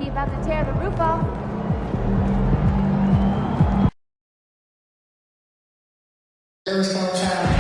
MP about to tear the roof off. Those gonna try.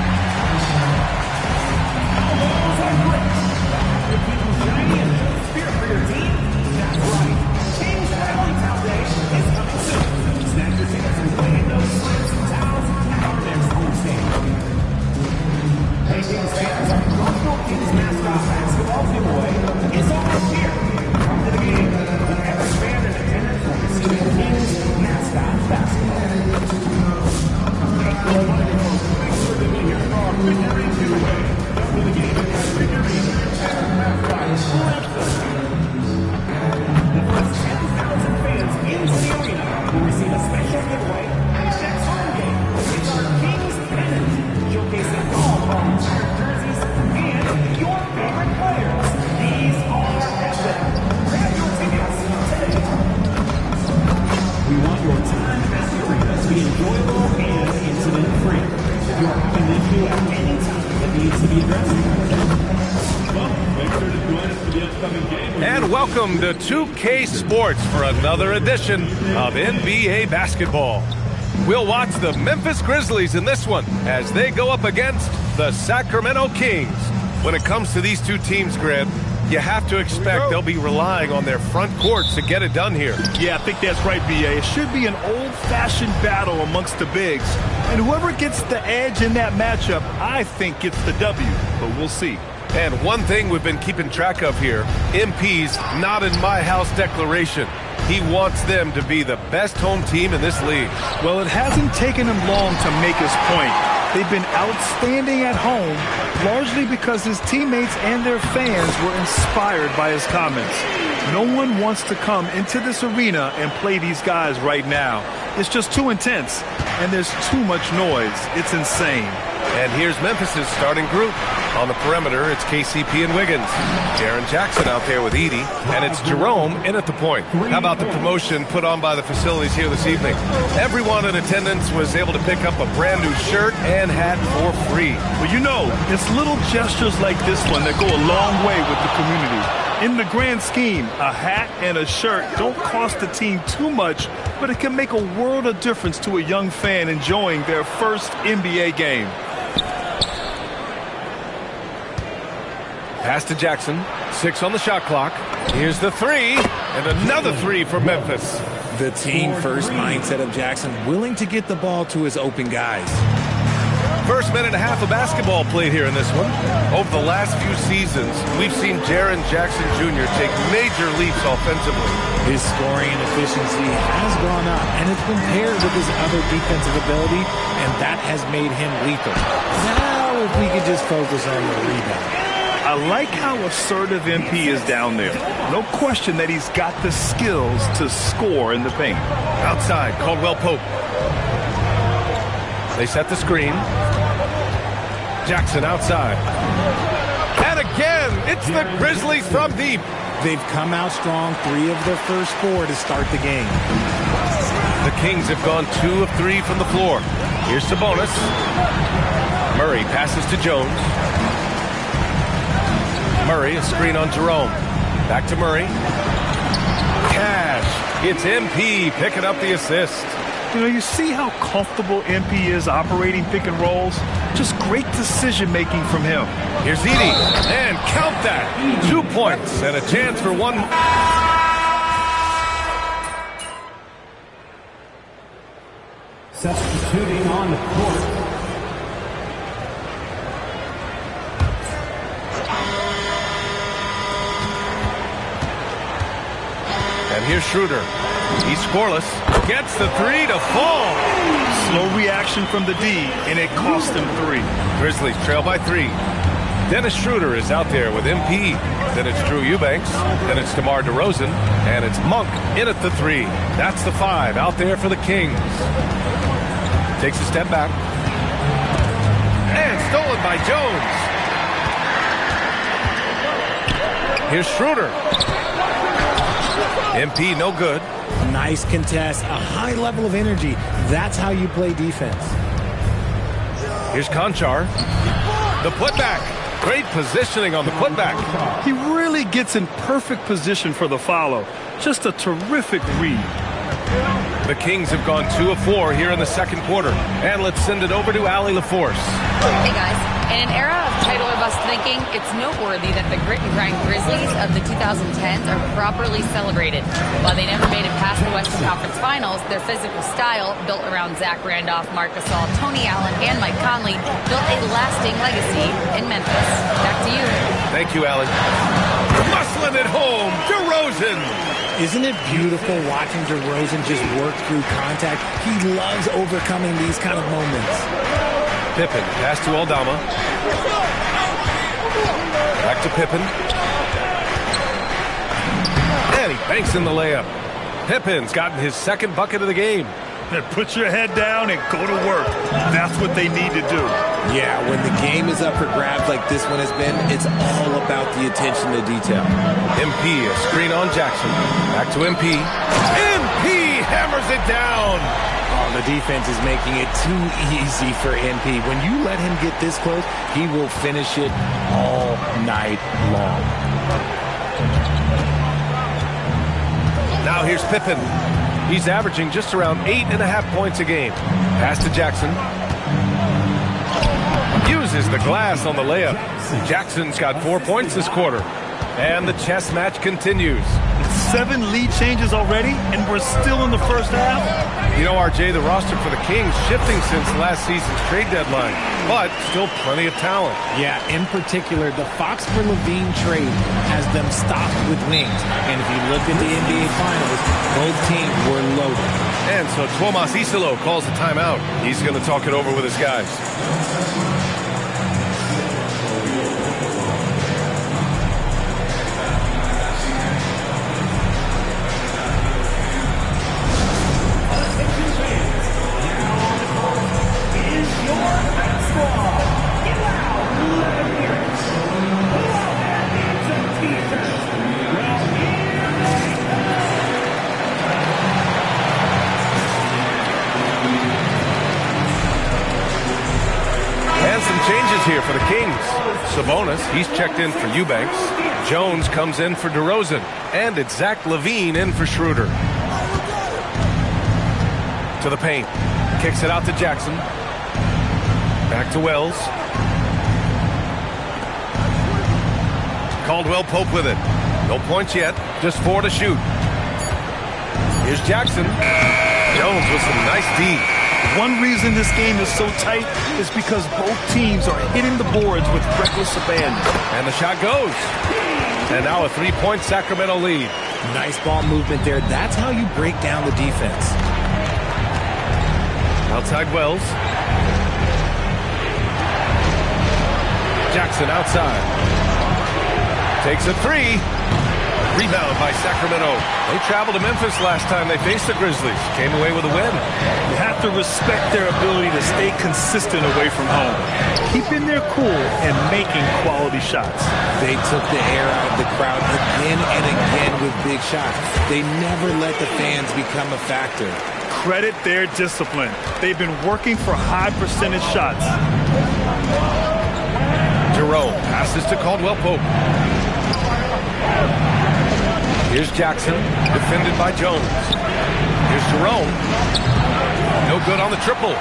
And welcome to 2K Sports for another edition of NBA basketball. We'll watch the Memphis Grizzlies in this one as they go up against the Sacramento Kings. When it comes to these two teams, Grant, you have to expect they'll be relying on their front courts to get it done here. Yeah, I think that's right, B.A. It should be an old-fashioned battle amongst the bigs. And whoever gets the edge in that matchup, I think gets the W. But we'll see. And one thing we've been keeping track of here, MP's not in my house declaration. He wants them to be the best home team in this league. Well, it hasn't taken him long to make his point. They've been outstanding at home, largely because his teammates and their fans were inspired by his comments. No one wants to come into this arena and play these guys right now. It's just too intense, and there's too much noise. It's insane. And here's Memphis's starting group. On the perimeter, it's KCP and Wiggins. Jaren Jackson out there with Edey. And it's Jerome in at the point. How about the promotion put on by the facilities here this evening? Everyone in attendance was able to pick up a brand new shirt and hat for free. Well, you know, it's little gestures like this one that go a long way with the community. In the grand scheme, a hat and a shirt don't cost the team too much, but it can make a world of difference to a young fan enjoying their first NBA game. Pass to Jackson. 6 on the shot clock. Here's the three. And another three for Memphis. The team-first mindset of Jackson, willing to get the ball to his open guys. First minute and a half of basketball played here in this one. Over the last few seasons, we've seen Jaren Jackson Jr. take major leaps offensively. His scoring and efficiency has gone up, and it's been paired with his other defensive ability, and that has made him lethal. Now, if we could just focus on the rebound. I like how assertive MP is down there. No question that he's got the skills to score in the paint. Outside, Caldwell Pope. They set the screen. Jackson outside. And again, it's the Grizzlies from deep. They've come out strong, 3 of their first 4 to start the game. The Kings have gone 2 of 3 from the floor. Here's Sabonis. Murray passes to Jones. Murray, a screen on Jerome. Back to Murray. Cash. It's MP picking up the assist. You know, you see how comfortable MP is operating pick and rolls? Just great decision-making from him. Here's Edey. And count that. 2 points and a chance for one. Substituting on the court. And here's Schroeder. He's scoreless. Gets the three to fall. Slow reaction from the D, and it cost him 3. Grizzlies trail by 3. Dennis Schroeder is out there with MP. Then it's Drew Eubanks. Then it's DeMar DeRozan. And it's Monk in at the 3. That's the 5 out there for the Kings. Takes a step back. And stolen by Jones. Here's Schroeder. MP no good. Nice contest, a high level of energy. That's how you play defense. Here's Conchar. The putback. Great positioning on the putback. He really gets in perfect position for the follow. Just a terrific read. The Kings have gone 2 of 4 here in the second quarter. And let's send it over to Allie LaForce. Hey guys, in an era of title or bust thinking, it's noteworthy that the grit and grind Grizzlies of the 2010s are properly celebrated. While they never made it past the Western Conference Finals, their physical style, built around Zach Randolph, Marc Gasol, Tony Allen, and Mike Conley, built a lasting legacy in Memphis. Back to you. Thank you, Allie. Muscling it home, DeRozan. Isn't it beautiful watching DeRozan just work through contact? He loves overcoming these kind of moments. Pippen, pass to Aldama. Back to Pippen. And he banks in the layup. Pippen's gotten his second bucket of the game. Put your head down and go to work. That's what they need to do. Yeah, when the game is up for grabs like this one has been, it's all about the attention to detail. MP, a screen on Jackson. Back to MP. MP hammers it down. Oh, the defense is making it too easy for MP. When you let him get this close, he will finish it all night long. Now here's Pippen. He's averaging just around 8.5 points a game. Pass to Jackson. Uses the glass on the layup. Jackson's got 4 points this quarter. And the chess match continues. 7 lead changes already, and we're still in the first half. You know, RJ, the roster for the Kings shifting since last season's trade deadline, but still plenty of talent. Yeah, in particular, the Fox for Levine trade has them stocked with wings. And if you look at the NBA Finals, both teams were loaded. And so Tomas Isolo calls the timeout. He's going to talk it over with his guys. Changes here for the Kings. Sabonis, he's checked in for Eubanks. Jones comes in for DeRozan. And it's Zach LaVine in for Schroeder. To the paint. Kicks it out to Jackson. Back to Wells. Caldwell Pope with it. No points yet. Just 4 to shoot. Here's Jackson. Jones with some nice D. One reason this game is so tight is because both teams are hitting the boards with reckless abandon. And the shot goes. And now a 3-point Sacramento lead. Nice ball movement there. That's how you break down the defense. Outside Wells. Jackson outside. Takes a 3. Rebound by Sacramento. They traveled to Memphis last time they faced the Grizzlies. Came away with a win. You have to respect their ability to stay consistent away from home. Keeping their cool and making quality shots. They took the air out of the crowd again and again with big shots. They never let the fans become a factor. Credit their discipline. They've been working for high percentage shots. Jerome passes to Caldwell Pope. Here's Jackson, defended by Jones. Here's Jerome. No good on the triple.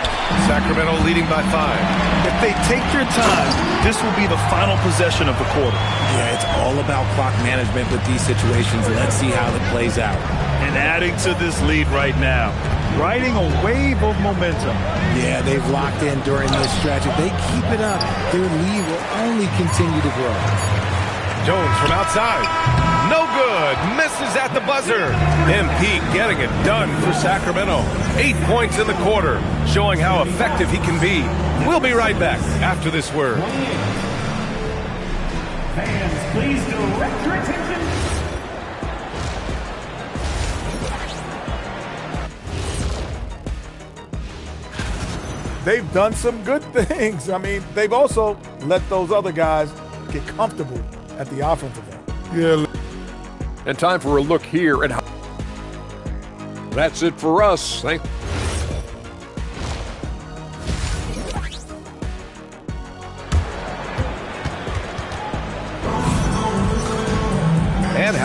Sacramento leading by 5. If they take their time, this will be the final possession of the quarter. Yeah, it's all about clock management with these situations. Let's see how it plays out. And adding to this lead right now, riding a wave of momentum. Yeah, they've locked in during this stretch. If they keep it up, their lead will only continue to grow. Jones from outside. No good. Misses at the buzzer. MP getting it done for Sacramento. 8 points in the quarter, showing how effective he can be. We'll be right back after this word. Fans, please direct your attention. They've done some good things. I mean, they've also let those other guys get comfortable at the offensive end. Yeah. And time for a look here at how. That's it for us.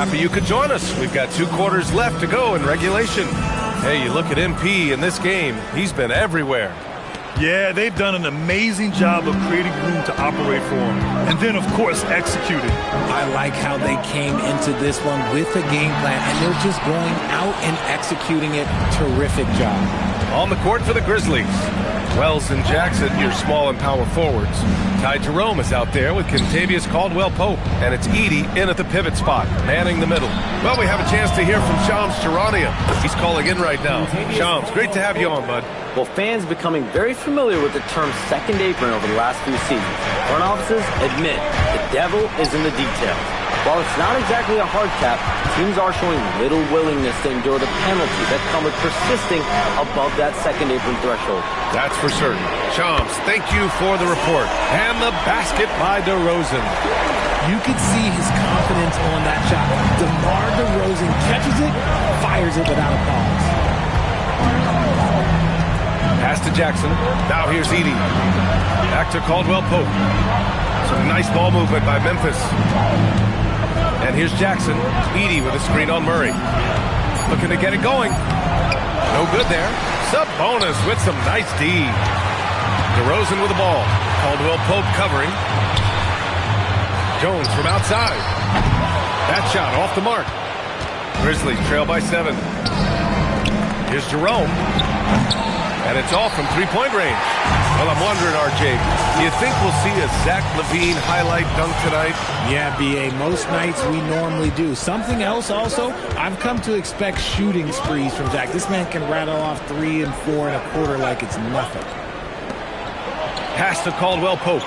Happy you could join us. We've got 2 quarters left to go in regulation. Hey, you look at MP in this game, he's been everywhere. Yeah, they've done an amazing job of creating room to operate for him. And then, of course, executing. I like how they came into this one with a game plan, and they're just going out and executing it. Terrific job. On the court for the Grizzlies, Wells and Jackson, your small and power forwards. Ty Jerome is out there with Kentavious Caldwell-Pope, and it's Edey in at the pivot spot, manning the middle. Well, we have a chance to hear from Shams Charania. He's calling in right now. Shams, great to have you on, bud. Well, fans becoming very familiar with the term second apron over the last few seasons. Front offices admit the devil is in the details. While it's not exactly a hard cap, teams are showing little willingness to endure the penalties that come with persisting above that second apron threshold. That's for certain. Shams, thank you for the report. And the basket by DeRozan. You could see his confidence on that shot. DeMar DeRozan catches it, fires it without a pause. Pass to Jackson. Now here's Edey. Back to Caldwell-Pope. Some nice ball movement by Memphis. And here's Jackson. Edey with a screen on Murray. Looking to get it going. No good there. Sabonis with some nice D. DeRozan with the ball. Caldwell-Pope covering. Jones from outside. That shot off the mark. Grizzlies trail by 7. Here's Jerome. And it's off from three-point range. Well, I'm wondering, RJ, do you think we'll see a Zach LaVine highlight dunk tonight? Yeah, B.A., most nights we normally do. Something else also, I've come to expect shooting sprees from Zach. This man can rattle off 3 and 4 and a quarter like it's nothing. Pass to Caldwell-Pope.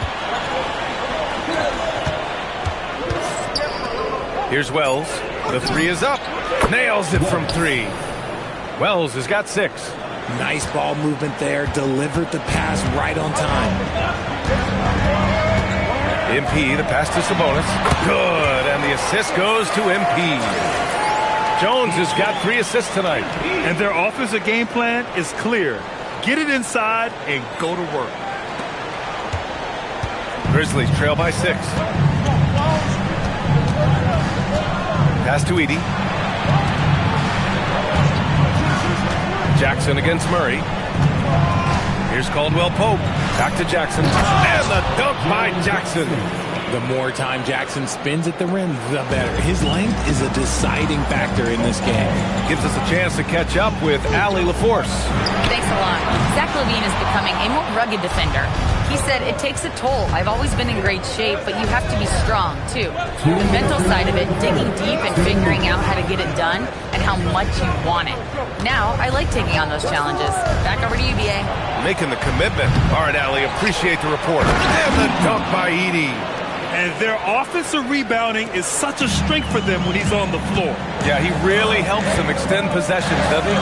Here's Wells. The 3 is up. Nails it from 3. Wells has got 6. Nice ball movement there. Delivered the pass right on time. MP, the pass to Sabonis. Good, and the assist goes to MP. Jones has got 3 assists tonight. And their offensive game plan is clear. Get it inside and go to work. Grizzlies trail by 6. Pass to Edey. Jackson against Murray. Here's Caldwell-Pope. Back to Jackson. And the dunk by Jackson. The more time Jackson spins at the rim, the better. His length is a deciding factor in this game. Gives us a chance to catch up with Allie LaForce. Thanks a lot. Zach LaVine is becoming a more rugged defender. He said, it takes a toll. I've always been in great shape, but you have to be strong, too. The mental side of it, digging deep and figuring out how to get it done and how much you want it. Now, I like taking on those challenges. Back over to you, B.A. Making the commitment. All right, Allie, appreciate the report. And the dunk by Edey. And their offensive rebounding is such a strength for them when he's on the floor. Yeah, he really helps them extend possessions, doesn't he?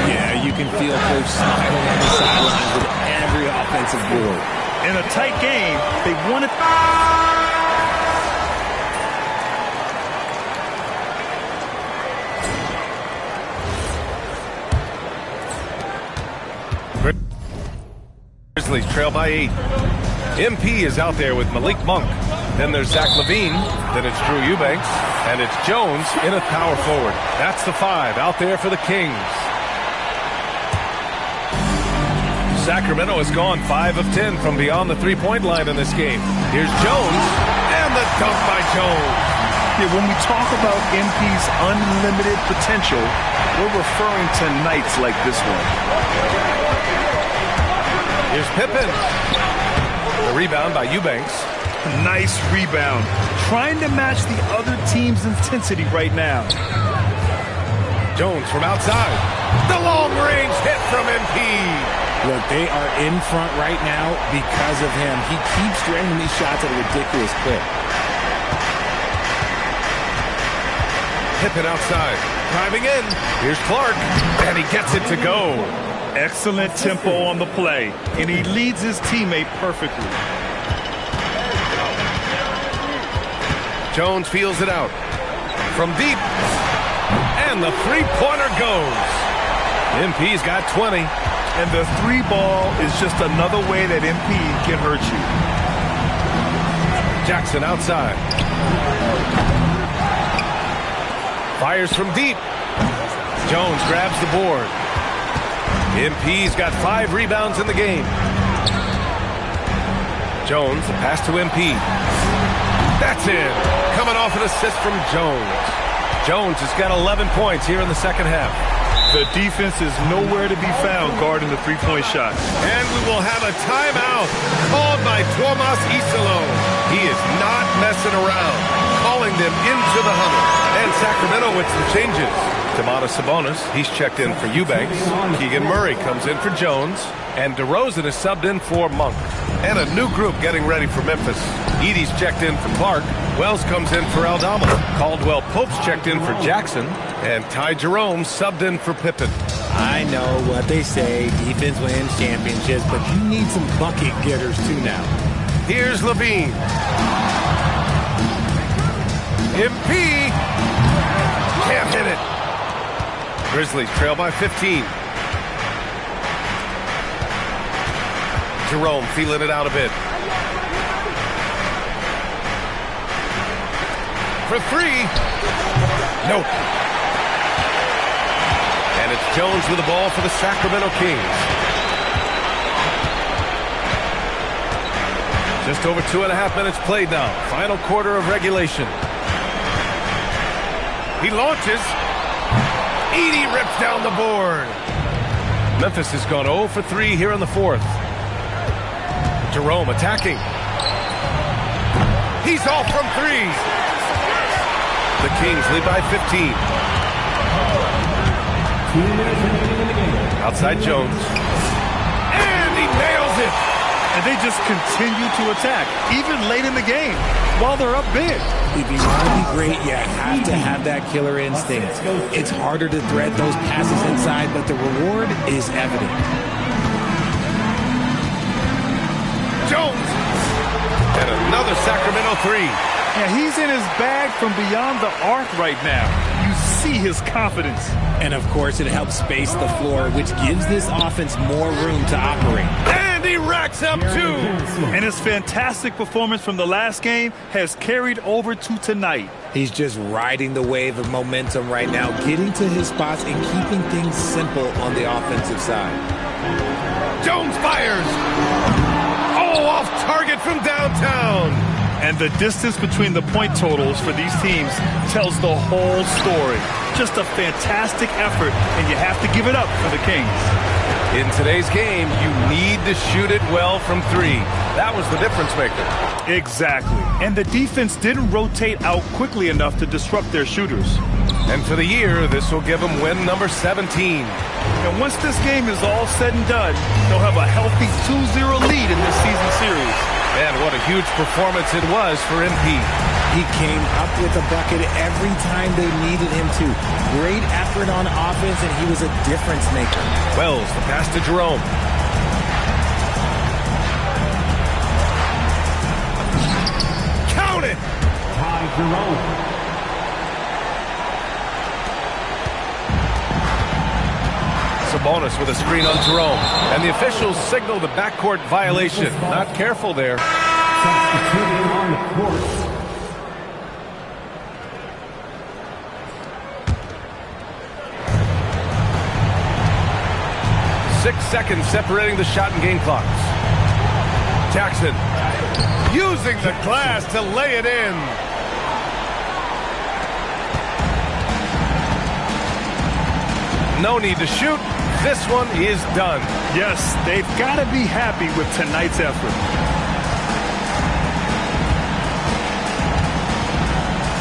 Yeah, you can feel Coach smiling on the sidelines with every offensive board. In a tight game, they wanted... Grizzlies trail by 8. MP is out there with Malik Monk. Then there's Zach LaVine. Then it's Drew Eubanks. And it's Jones in at power forward. That's the 5 out there for the Kings. Sacramento has gone 5 of 10 from beyond the three-point line in this game. Here's Jones. And the dunk by Jones. Yeah, when we talk about MP's unlimited potential, we're referring to nights like this one. Here's Pippen. The rebound by Eubanks. Nice rebound. Trying to match the other team's intensity right now. Jones from outside. The long-range hit from MP. Look, they are in front right now because of him. He keeps draining these shots at a ridiculous clip. Pippen outside. Driving in. Here's Clark. And he gets it to go. Excellent tempo on the play. And he leads his teammate perfectly. Jones feels it out. From deep. And the three-pointer goes. MP's got 20. And the 3 ball is just another way that MP can hurt you. Jackson outside. Fires from deep. Jones grabs the board. MP's got 5 rebounds in the game. Jones, the pass to MP. That's in. Coming off an assist from Jones. Jones has got 11 points here in the second half. The defense is nowhere to be found guarding the three-point shot. And we will have a timeout called by Tomas Isolo. He is not messing around, calling them into the huddle. And Sacramento with some changes. Domantas Sabonis, he's checked in for Eubanks. Keegan Murray comes in for Jones. And DeRozan is subbed in for Monk. And a new group getting ready for Memphis. Edie's checked in for Clark. Wells comes in for Aldama. Caldwell Pope's checked in for Jackson. And Ty Jerome subbed in for Pippen. I know what they say, defense wins championships, but you need some bucket getters too now. Here's Levine. MP can't hit it. Grizzlies trail by 15. Jerome feeling it out a bit. For 3. Nope. And it's Jones with the ball for the Sacramento Kings. Just over 2.5 minutes played now. Final quarter of regulation. He launches. Edie rips down the board. Memphis has gone 0 for 3 here in the fourth. Jerome attacking. He's off from 3. The Kings lead by 15. 2 minutes remaining in the game. Outside Jones. And he nails it. And they just continue to attack, even late in the game, while they're up big. If you want to be great, you have to have that killer instinct. It's harder to thread those passes inside, but the reward is evident. Jones. And another Sacramento 3. Yeah, he's in his bag from beyond the arc right now. You see his confidence. And, of course, it helps space the floor, which gives this offense more room to operate. And he racks up 2. And his fantastic performance from the last game has carried over to tonight. He's just riding the wave of momentum right now, getting to his spots and keeping things simple on the offensive side. Jones fires. Oh, off target from downtown. And the distance between the point totals for these teams tells the whole story. Just a fantastic effort, and you have to give it up for the Kings. In today's game, you need to shoot it well from 3. That was the difference maker. Exactly. And the defense didn't rotate out quickly enough to disrupt their shooters. And for the year, this will give them win number 17. And once this game is all said and done, they'll have a healthy 2-0 lead in this season series. And what a huge performance it was for MP. He came up with a bucket every time they needed him to. Great effort on offense, and he was a difference maker. Wells, the pass to Jerome. Count it! Ty Jerome. Sabonis with a screen on Jerome. And the officials signal the backcourt violation. Not careful there. Substituting on the court. Six seconds separating the shot and game clocks. Jackson using the glass to lay it in. No need to shoot. This one is done. Yes, they've got to be happy with tonight's effort.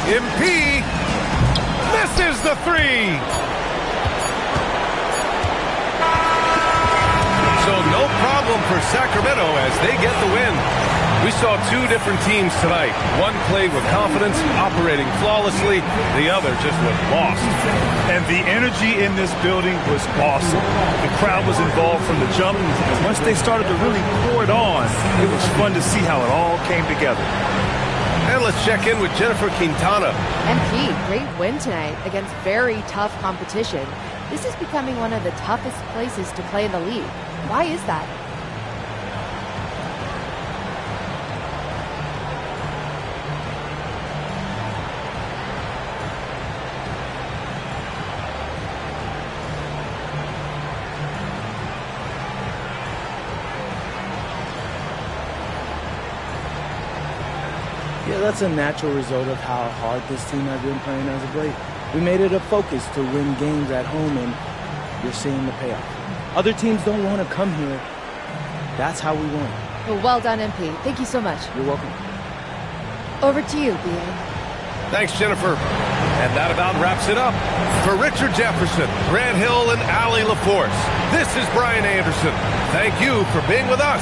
MP misses the 3. So no problem for Sacramento as they get the win. We saw 2 different teams tonight. One played with confidence, operating flawlessly. The other just was lost. And the energy in this building was awesome. The crowd was involved from the jump, and once they started to really pour it on, it was fun to see how it all came together. And let's check in with Jennifer Quintana. MP, great win tonight against very tough competition. This is becoming one of the toughest places to play in the league. Why is that? Yeah, that's a natural result of how hard this team has been playing as of late. We made it a focus to win games at home, and you're seeing the payoff. Other teams don't want to come here. That's how we won. Well done, MP. Thank you so much. You're welcome. Over to you, BA. Thanks, Jennifer. And that about wraps it up. For Richard Jefferson, Grant Hill, and Allie LaForce, this is Brian Anderson. Thank you for being with us.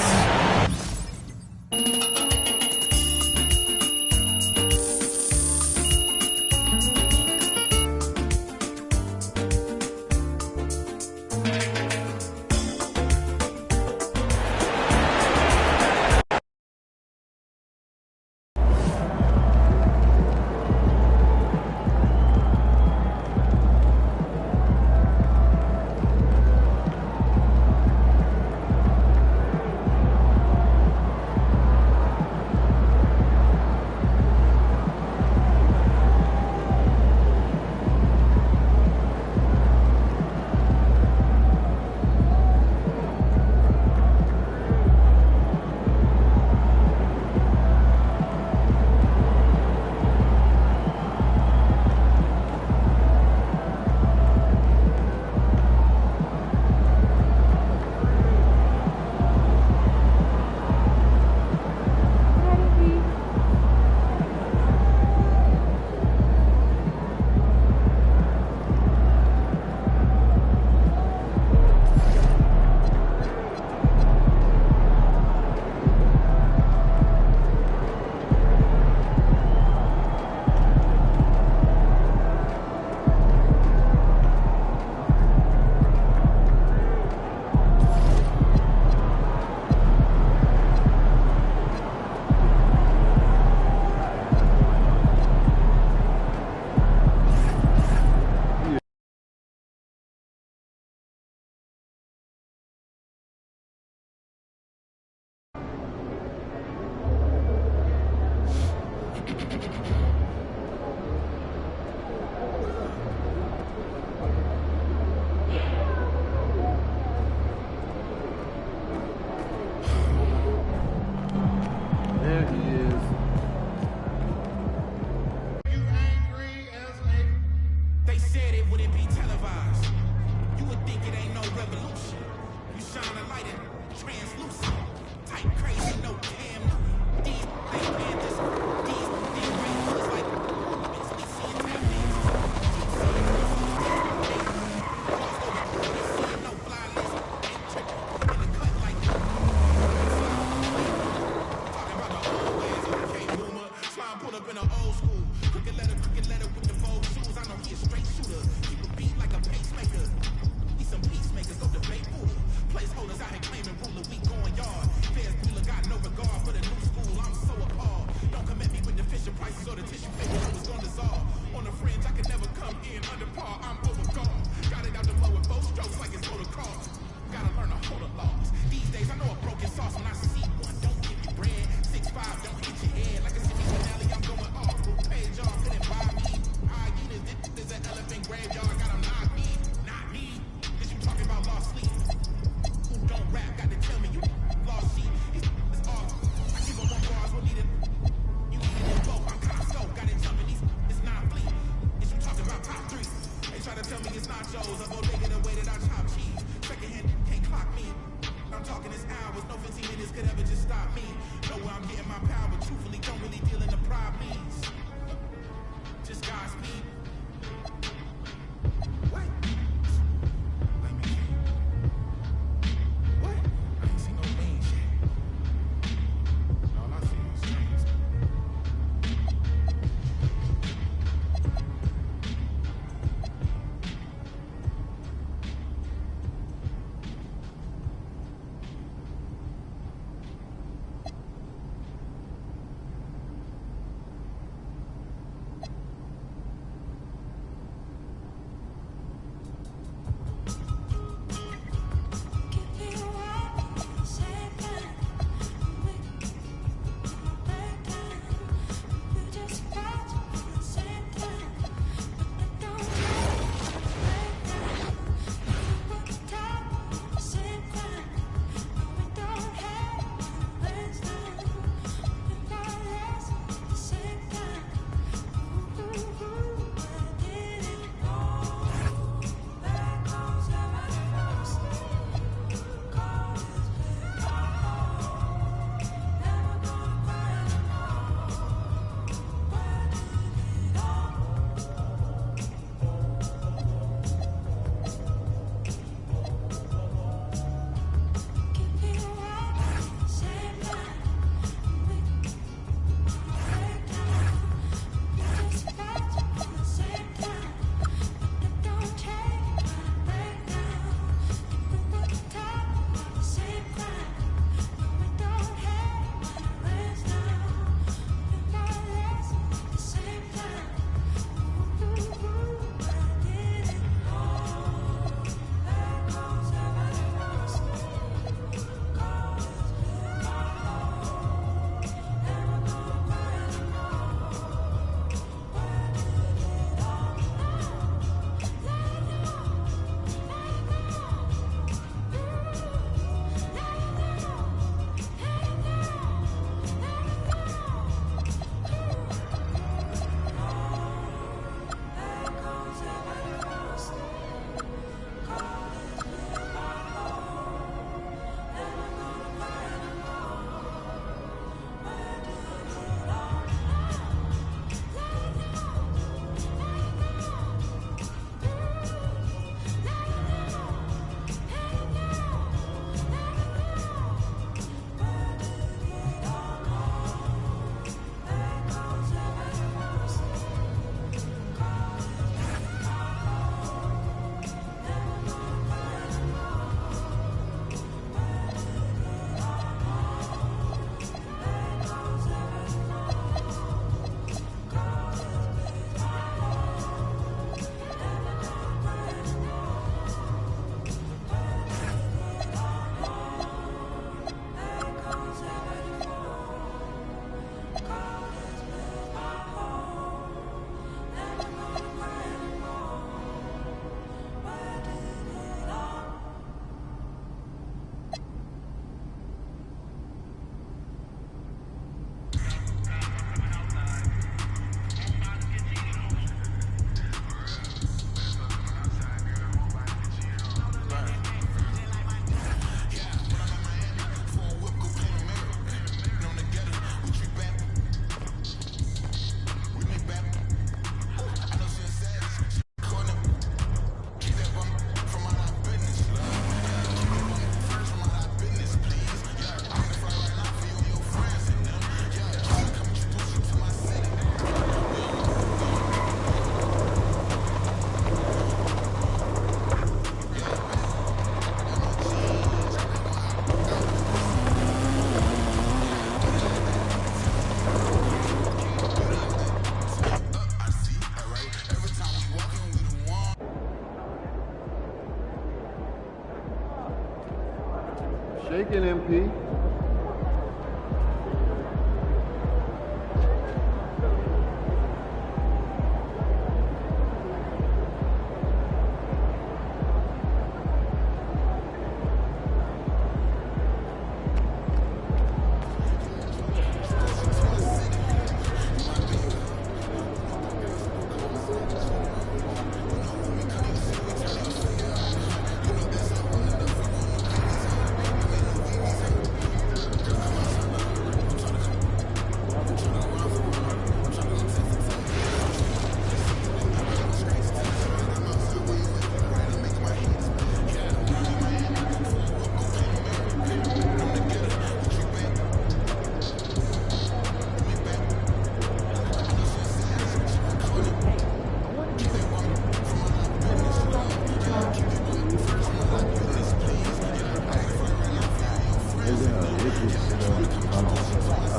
shaking, MP.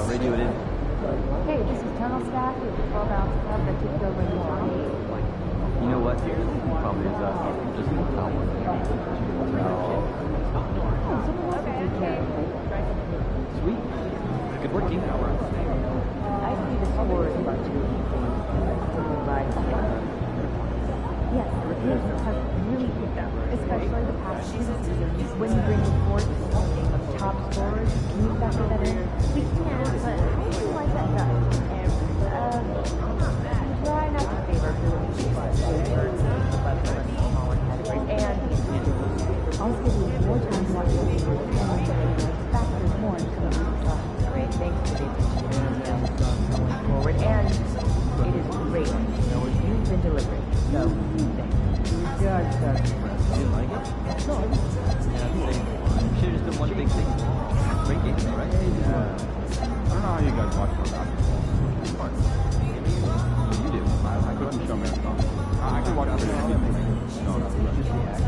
Radio it in. Hey, this is Tunnel Staff with the 12-ounce cup that took over in 2008. You know what? Probably is just in the tower. Sweet. Good work, team. I see the score is about 2 Yes, the kids have really picked up, especially the past few seasons. When you bring reports of top scorers, can you factor that in? We can, but how do you like that guy? Try not to favor who smaller categories, and I'll schedule more time to watch the factors more into the great things to do going forward, and it is great. You've been delivering, so thanks. You didn't like it? No, I didn't. Yeah, should have just done one big thing. Great game, right? Yeah. I don't know how you guys watch it. You do. I couldn't show me. I could watch it. No, just the action.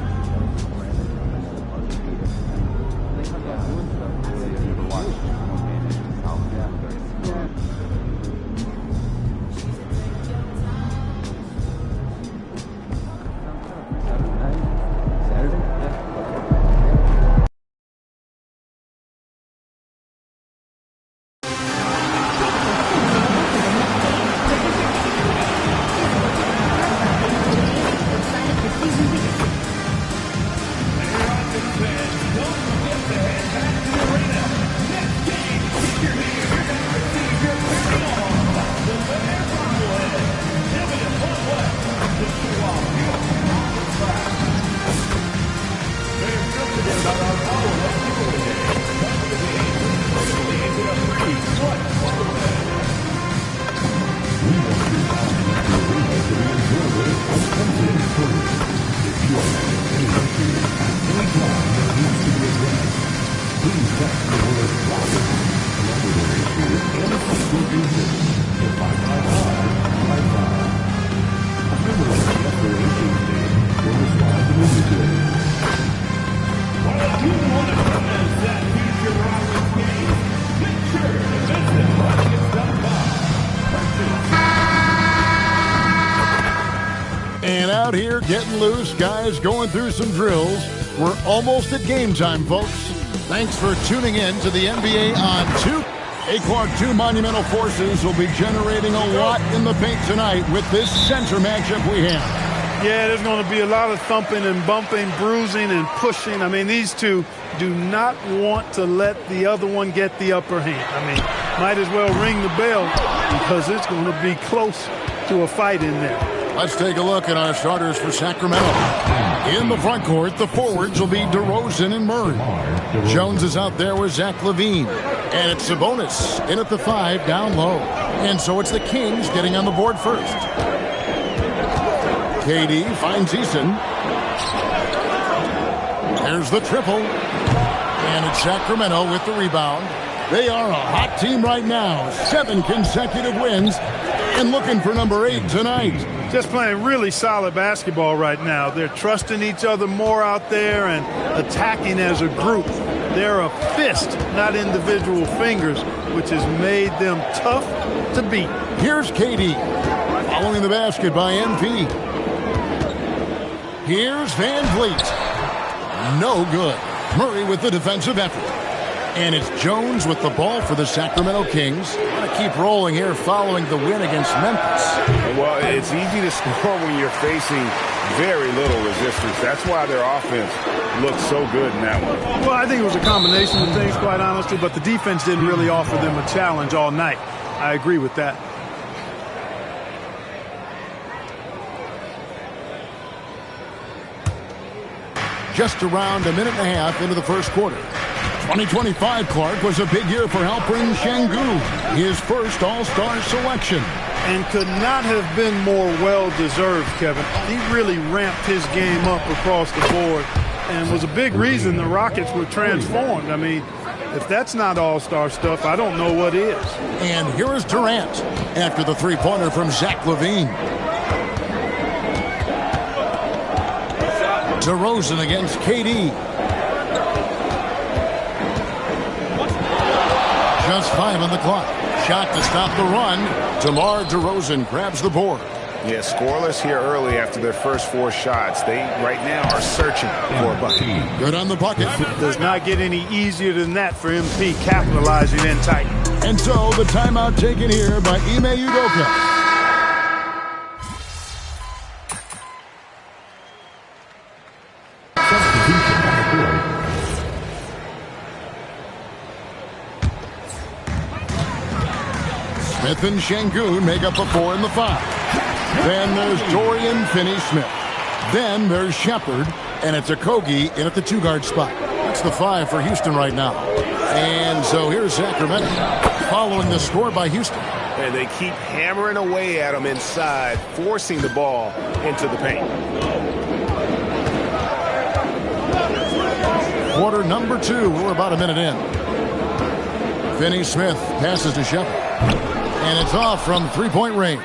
And out here getting loose, guys going through some drills. We're almost at game time, folks. Thanks for tuning in to the NBA on 2. A-Clark 2 Monumental Forces will be generating a lot in the paint tonight with this center matchup we have. Yeah, there's going to be a lot of thumping and bumping, bruising and pushing. I mean, these two do not want to let the other one get the upper hand. I mean, might as well ring the bell because it's going to be close to a fight in there. Let's take a look at our starters for Sacramento. In the front court, the forwards will be DeRozan and Murray. Jones is out there with Zach LaVine. And it's Sabonis in at the 5 down low. And so it's the Kings getting on the board first. KD finds Eason. There's the triple. And it's Sacramento with the rebound. They are a hot team right now. 7 consecutive wins. And looking for number 8 tonight. Just playing really solid basketball right now. They're trusting each other more out there and attacking as a group. They're a fist, not individual fingers, which has made them tough to beat. Here's KD, following the basket by MP. Here's Van Vliet. No good. Murray with the defensive effort. And it's Jones with the ball for the Sacramento Kings. Going to keep rolling here following the win against Memphis. Well, it's easy to score when you're facing very little resistance. That's why their offense looked so good in that one. Well, I think it was a combination of things, quite honestly, but the defense didn't really offer them a challenge all night. I agree with that. Just around a minute and a half into the first quarter. 2025, Clark, was a big year for Alperen Şengün, his first All-Star selection. And could not have been more well-deserved, Kevin. He really ramped his game up across the board and was a big reason the Rockets were transformed. I mean, if that's not All-Star stuff, I don't know what is. And here is Durant after the three-pointer from Zach LaVine. DeRozan against KD. Just 5 on the clock. Shot to stop the run. DeMar DeRozan grabs the board. Yeah, scoreless here early after their first 4 shots. They right now are searching for a bucket. Good on the bucket. Does not get any easier than that for MP, capitalizing in tight. And so the timeout taken here by Ime Udoka. Smith and Şengün make up a 4 and the 5. Then there's Dorian Finney-Smith. Then there's Shepard, and it's Okogie in at the 2-guard spot. That's the 5 for Houston right now. And so here's Sacramento, following the score by Houston. And they keep hammering away at them inside, forcing the ball into the paint. Quarter number 2, we're about a minute in. Finney-Smith passes to Shepard. And it's off from three-point range.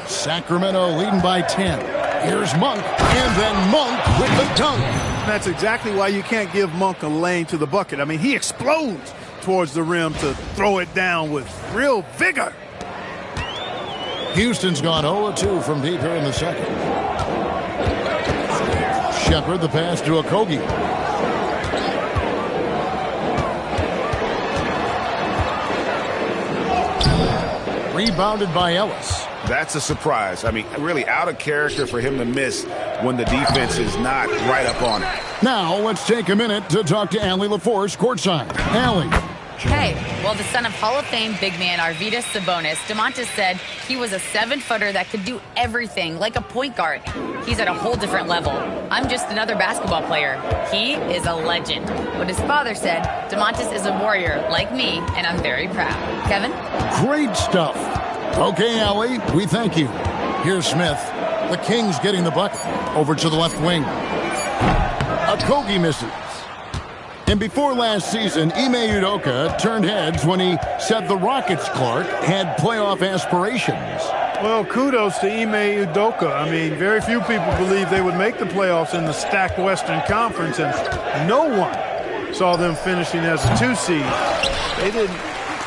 Sacramento leading by 10. Here's Monk, and then Monk with the dunk. That's exactly why you can't give Monk a lane to the bucket. I mean, he explodes towards the rim to throw it down with real vigor. Houston's gone 0-2 from deep here in the second. Shepard, the pass to Okogie. Rebounded by Ellis. That's a surprise. I mean, really out of character for him to miss when the defense is not right up on it. Now, let's take a minute to talk to Allie LaForce courtside. Allie. Hey, well, the son of Hall of Fame big man Arvydas Sabonis, DeMontis said he was a 7-footer that could do everything, like a point guard. He's at a whole different level. I'm just another basketball player. He is a legend. What his father said, DeMontis is a warrior like me, and I'm very proud. Kevin? Great stuff. Okay, Allie, we thank you. Here's Smith. The Kings getting the bucket. Over to the left wing. Okogie misses. And before last season, Ime Udoka turned heads when he said the Rockets, Clark, had playoff aspirations. Well, kudos to Ime Udoka. I mean, very few people believe they would make the playoffs in the stacked Western Conference, and no one saw them finishing as a 2 seed. They didn't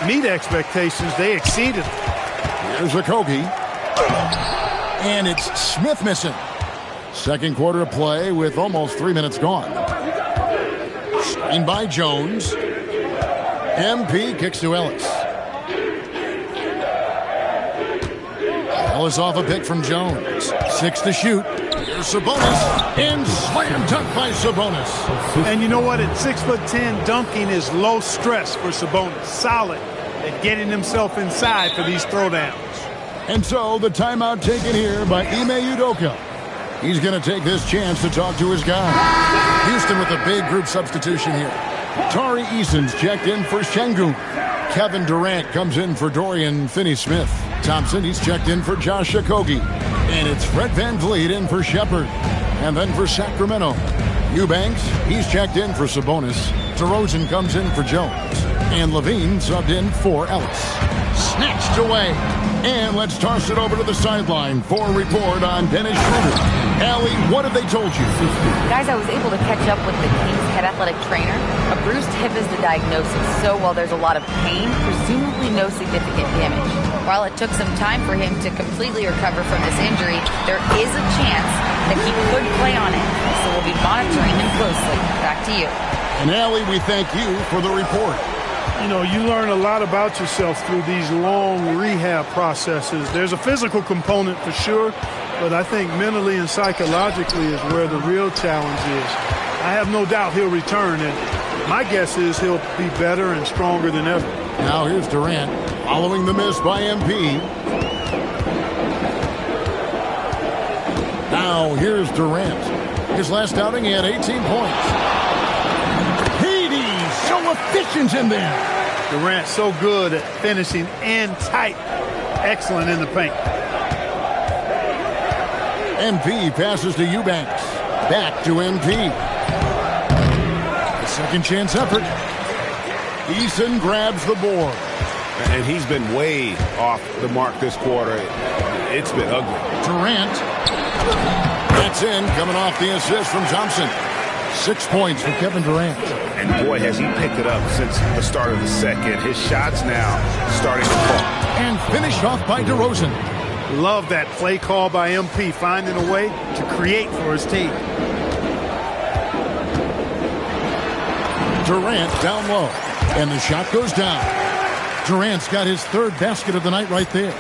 meet expectations. They exceeded them. Here's Okogie. And it's Smith missing. Second quarter of play with almost 3 minutes gone. Screen by Jones. MP kicks to Ellis. Ellis off a pick from Jones. 6 to shoot. Here's Sabonis. And slam dunk by Sabonis. And you know what? At 6'10", dunking is low stress for Sabonis. Solid at getting himself inside for these throwdowns. And so the timeout taken here by Ime Udoka. He's going to take this chance to talk to his guy. Houston with a big group substitution here. Tari Eason's checked in for Şengün. Kevin Durant comes in for Dorian Finney-Smith. Thompson, he's checked in for Josh Okogie. And it's Fred VanVleet in for Shepard. And then for Sacramento, Eubanks, he's checked in for Sabonis. DeRozan comes in for Jones. And LaVine subbed in for Ellis. Snatched away. And let's toss it over to the sideline for a report on Dennis Schroeder. Allie, what have they told you? Guys, I was able to catch up with the Kings head athletic trainer. A bruised hip is the diagnosis, so while there's a lot of pain, presumably no significant damage. While it took some time for him to completely recover from this injury, there is a chance that he could play on it, so we'll be monitoring him closely. Back to to you. And Allie, we thank you for the report. You know, you learn a lot about yourself through these long rehab processes. There's a physical component for sure, but I think mentally and psychologically is where the real challenge is. I have no doubt he'll return, and my guess is he'll be better and stronger than ever. Now here's Durant following the miss by MP. Now here's Durant. His last outing, he had 18 points. Hades, so efficient in there. Durant so good at finishing and tight. Excellent in the paint. MP passes to Eubanks. Back to MP. The second chance effort. Eason grabs the board. And he's been way off the mark this quarter. It's been ugly. Durant. That's in, coming off the assist from Thompson. 6 points for Kevin Durant. And boy, has he picked it up since the start of the second. His shots now starting to fall. And finished off by DeRozan. Love that play call by MP, finding a way to create for his team. Durant down low. And the shot goes down. Durant's got his third basket of the night right there.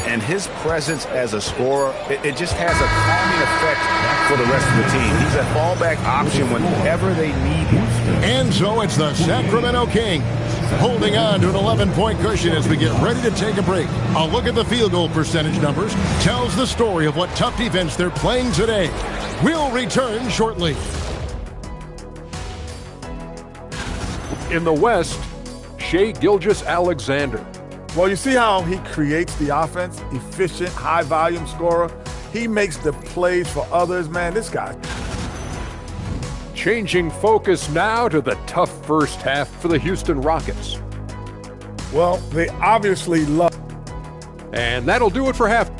And his presence as a scorer, it just has a calming effect for the rest of the team. He's a fallback option whenever they need him. And so it's the Sacramento Kings holding on to an 11-point cushion as we get ready to take a break. A look at the field goal percentage numbers tells the story of what tough defense they're playing today. We'll return shortly. In the West, Shai Gilgeous-Alexander. Well, you see how he creates the offense? Efficient, high-volume scorer. He makes the plays for others. Man, this guy. Changing focus now to the tough first half for the Houston Rockets. Well, they obviously love. And that'll do it for half.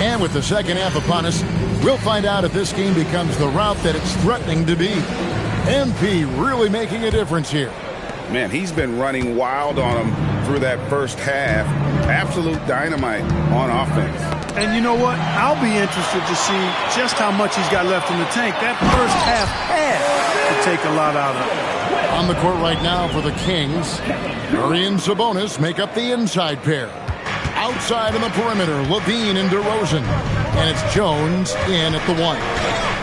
And with the second half upon us, we'll find out if this game becomes the route that it's threatening to be. MP really making a difference here. Man, he's been running wild on him through that first half. Absolute dynamite on offense. And you know what? I'll be interested to see just how much he's got left in the tank. That first half had to take a lot out of it. On the court right now for the Kings, Murray and Sabonis make up the inside pair. Outside on the perimeter, Levine and DeRozan. And it's Jones in at the one.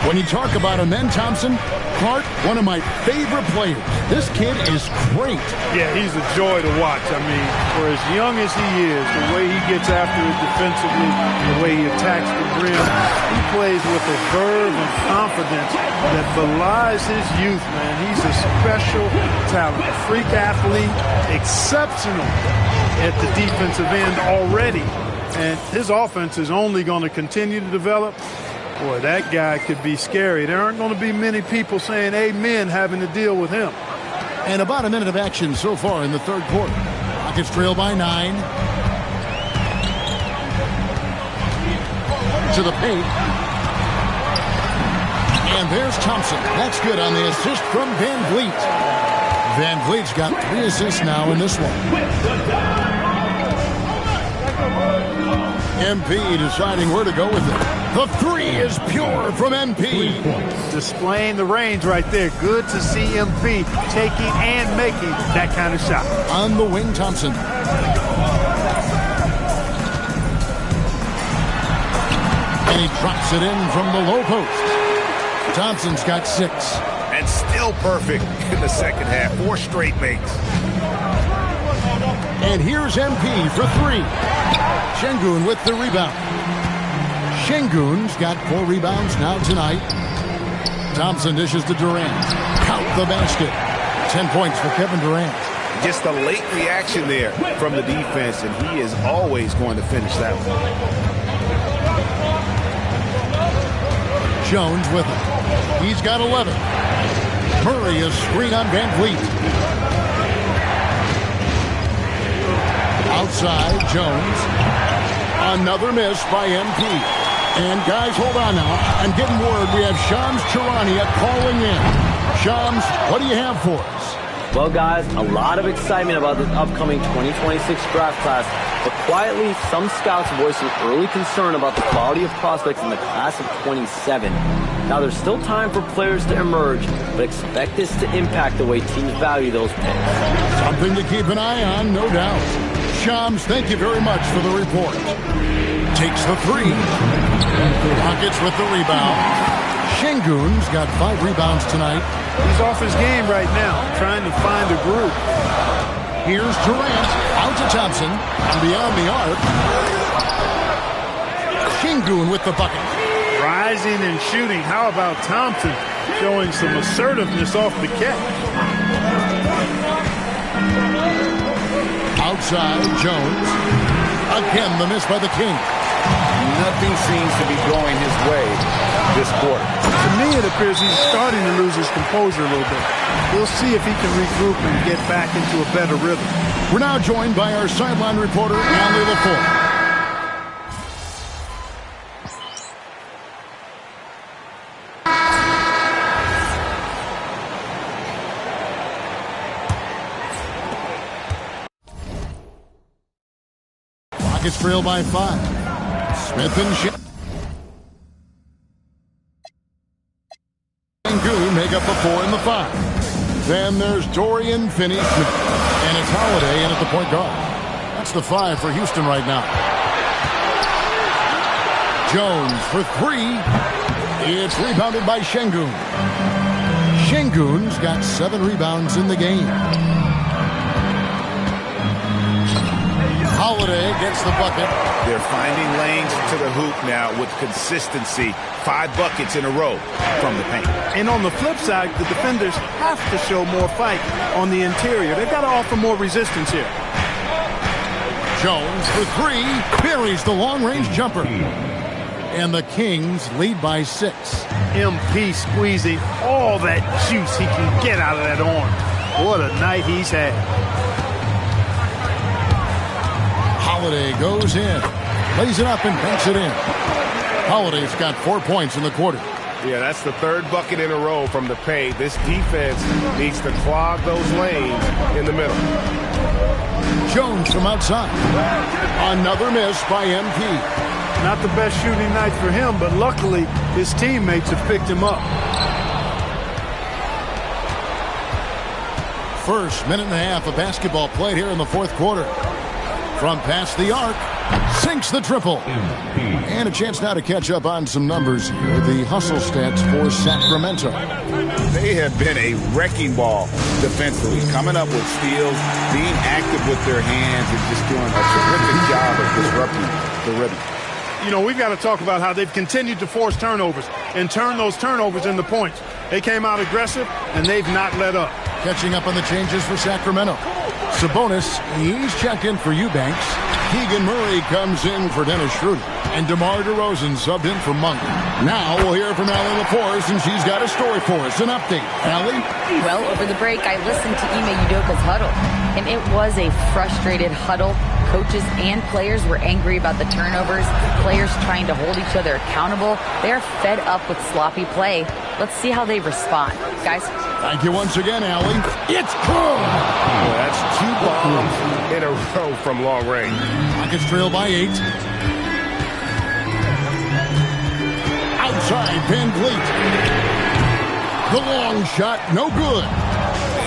When you talk about him, then Thompson, Clark, one of my favorite players. This kid is great. Yeah, he's a joy to watch. I mean, for as young as he is, the way he gets after it defensively, the way he attacks the rim, he plays with a verve and confidence that belies his youth, man. He's a special talent, a freak athlete, exceptional at the defensive end already. And his offense is only going to continue to develop. Boy, that guy could be scary. There aren't going to be many people saying amen having to deal with him. And about a minute of action so far in the third quarter. Rockets trail by 9. To the paint. And there's Thompson. That's good on the assist from Van Vliet. Van Vliet's got 3 assists now in this one. MP deciding where to go with it. The 3 is pure from MP. Displaying the range right there. Good to see MP taking and making that kind of shot. On the wing, Thompson. And he drops it in from the low post. Thompson's got 6. And still perfect in the second half. 4 straight makes. And here's MP for 3. Şengün with the rebound. Şengün's got 4 rebounds now tonight. Thompson dishes to Durant. Count the basket. 10 points for Kevin Durant. Just a late reaction there from the defense, and he is always going to finish that one. Jones with it. He's got 11. Murray a screen on Van Vliet. Outside, Jones. Another miss by MP. And guys, hold on now. I'm getting word we have Shams Charania calling in. Shams, what do you have for us? Well, guys, a lot of excitement about this upcoming 2026 draft class, but quietly, some scouts voiced some early concern about the quality of prospects in the class of 27. Now, there's still time for players to emerge, but expect this to impact the way teams value those picks. Something to keep an eye on, no doubt. Shams, thank you very much for the report. Takes the three. Rockets with the rebound. Şengün's got 5 rebounds tonight. He's off his game right now, trying to find a groove. Here's Durant, out to Thompson, and beyond the arc. Şengün with the bucket. Rising and shooting. How about Thompson showing some assertiveness off the catch? Outside, Jones. Again, the miss by the King. Nothing seems to be going his way this quarter. To me, it appears he's starting to lose his composure a little bit. We'll see if he can regroup and get back into a better rhythm. We're now joined by our sideline reporter, Allie LaForte. Rockets trail by 5. Smith and Şengün make up the 4 and the 5. Then there's Dorian Finney-Smith. And it's Holiday in at the point guard. That's the 5 for Houston right now. Jones for 3. It's rebounded by Şengün. Şengün's got 7 rebounds in the game. Holiday gets the bucket. They're finding lanes to the hoop now with consistency. 5 buckets in a row from the paint. And on the flip side, the defenders have to show more fight on the interior. They've got to offer more resistance here. Jones for 3. Buries the long-range jumper. And the Kings lead by 6. MP squeezing all that juice he can get out of that arm. What a night he's had. Holiday goes in, lays it up and banks it in. Holiday's got 4 points in the quarter. Yeah, that's the 3rd bucket in a row from the paint. This defense needs to clog those lanes in the middle. Jones from outside. Another miss by MP. Not the best shooting night for him, but luckily his teammates have picked him up. First minute and a half of basketball played here in the 4th quarter. From past the arc, sinks the triple. And a chance now to catch up on some numbers here. The hustle stats for Sacramento. They have been a wrecking ball defensively, coming up with steals, being active with their hands, and just doing a terrific job of disrupting the rhythm. You know, we've got to talk about how they've continued to force turnovers and turn those turnovers into points. They came out aggressive, and they've not let up. Catching up on the changes for Sacramento. Sabonis, he's checked in for Eubanks. Keegan Murray comes in for Dennis Schroeder. And DeMar DeRozan subbed in for Monk. Now we'll hear from Allie LaForte, and she's got a story for us. An update. Allie? Well, over the break, I listened to Ime Udoka's huddle, and it was a frustrated huddle. Coaches and players were angry about the turnovers, players trying to hold each other accountable. They're fed up with sloppy play. Let's see how they respond. Guys? Thank you once again, Allie. It's good! Well, that's 2 bombs in a row from long range. Rockets trail by 8. Outside, Van Vliet. The long shot, no good.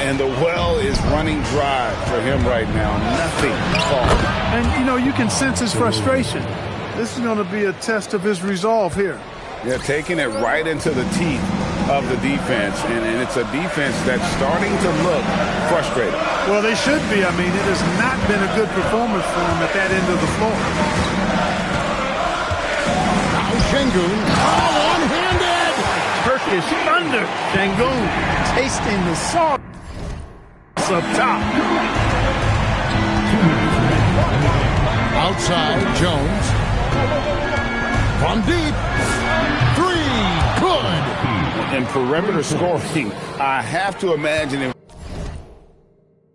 And the well is running dry for him right now. Nothing falling. And, you know, you can sense his frustration. This is going to be a test of his resolve here. Yeah, taking it right into the teeth of the defense. And it's a defense that's starting to look frustrated. Well, they should be. I mean, it has not been a good performance for them at that end of the floor. Now Şengün. Oh, one-handed! Turkish thunder. Şengün tasting the salt up top. Outside, Jones. From deep. 3. Good. And perimeter scoring, I have to imagine it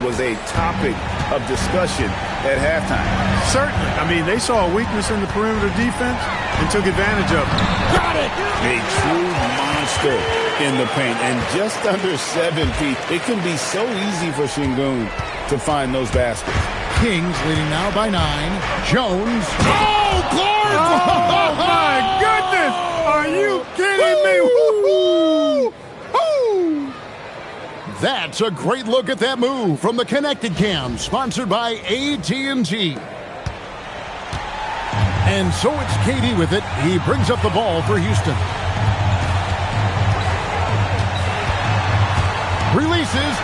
was a topic of discussion at halftime. Certainly. I mean, they saw a weakness in the perimeter defense and took advantage of it. Got it! A true monster in the paint. And just under 7 feet, it can be so easy for Şengün to find those baskets. Kings leading now by 9. Jones. Oh, Clark! Oh, my goodness! Are you kidding me? Woo-hoo! Woo! That's a great look at that move from the Connected Cam, sponsored by AT&T. And so it's KD with it. He brings up the ball for Houston. Releases.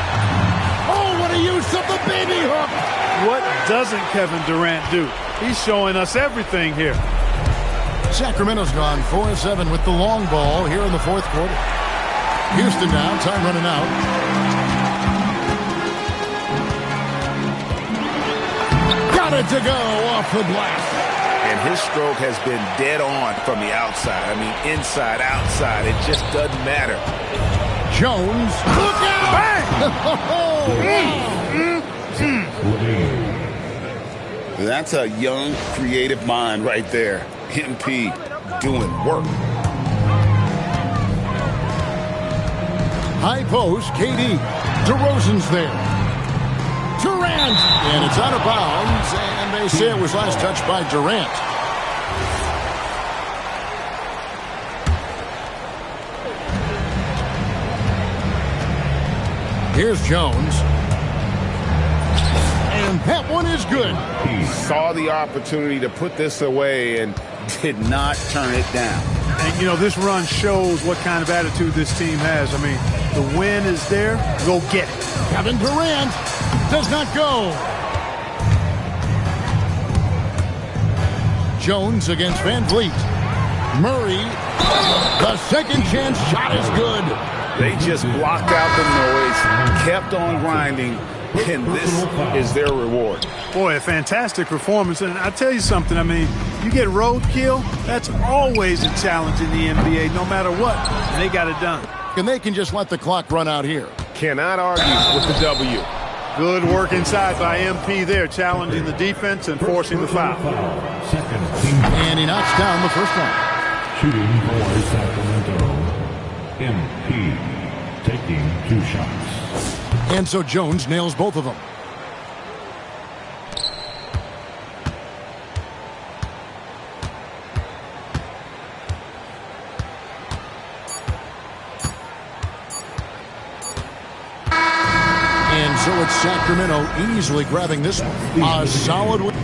Oh, what a use of the baby hook. What doesn't Kevin Durant do? He's showing us everything here. Sacramento's gone 4-7 with the long ball here in the fourth quarter. Houston now, time running out. Got it to go off the glass. And his stroke has been dead on from the outside. I mean, inside, outside. It just doesn't matter. Jones. Look out! That's a young, creative mind right there. MP doing work. High post, KD. DeRozan's there. Durant. And it's out of bounds. And they say it was last touched by Durant. Here's Jones. And that one is good. He saw the opportunity to put this away and did not turn it down. And, you know, this run shows what kind of attitude this team has. I mean, the win is there. Go get it. Kevin Durant does not go. Jones against Van Vliet. Murray. The second chance shot is good. They just blocked out the noise, kept on grinding, and this is their reward. Boy, a fantastic performance. And I'll tell you something, I mean, you get roadkill, that's always a challenge in the NBA, no matter what. And they got it done. And they can just let the clock run out here. Cannot argue with the W. Good work inside by MP there, challenging the defense and forcing the foul. And he knocks down the first one. Shooting for Sacramento. MP taking 2 shots. And so Jones nails both of them. And so it's Sacramento easily grabbing this one. A solid win.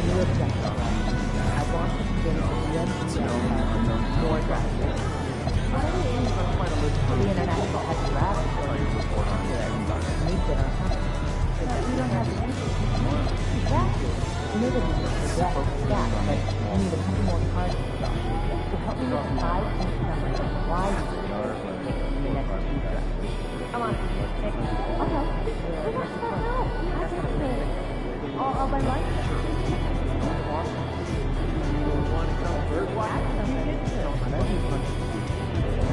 new objective. I want to begin to more drastic. The international has rapid needs in our country. But we don't have the resources. Exactly. Maybe we can forget that, but we need a couple more cards to help me with 5 key numbers of why we should in the next 2 drafts. Come on. Okay. That's not help. I can do it. All by life.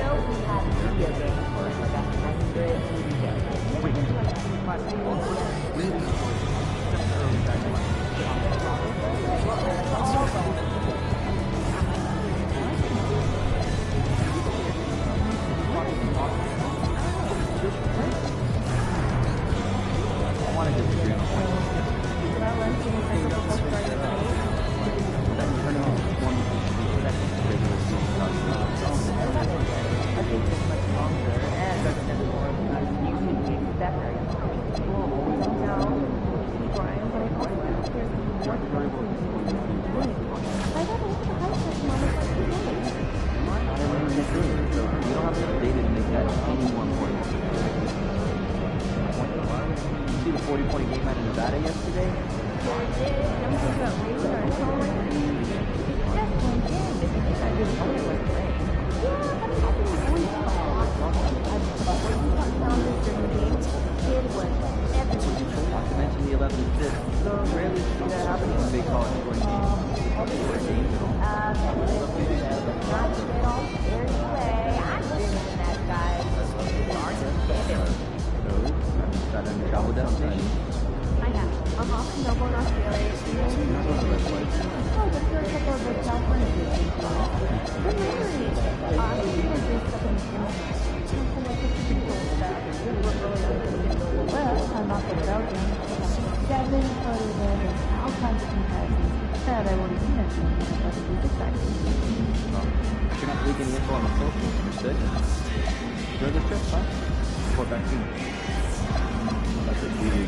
So we have video games for like 100 I want to disagree on see the 40-point game out of Nevada yesterday? Not to mention the 11 assists. So rarely see that happen in big college sports games. Got to travel destination. I have. I'm off to Melbourne, Australia. Oh, but there are a couple of the California stations. Good memory. Well, I'm not the Belgian. 7 photos and all kinds of comparisons that I won't even mention because it's exciting. You're not leaking any info on the socials. You're sick. Enjoy the trip, huh? Report back soon. That's a really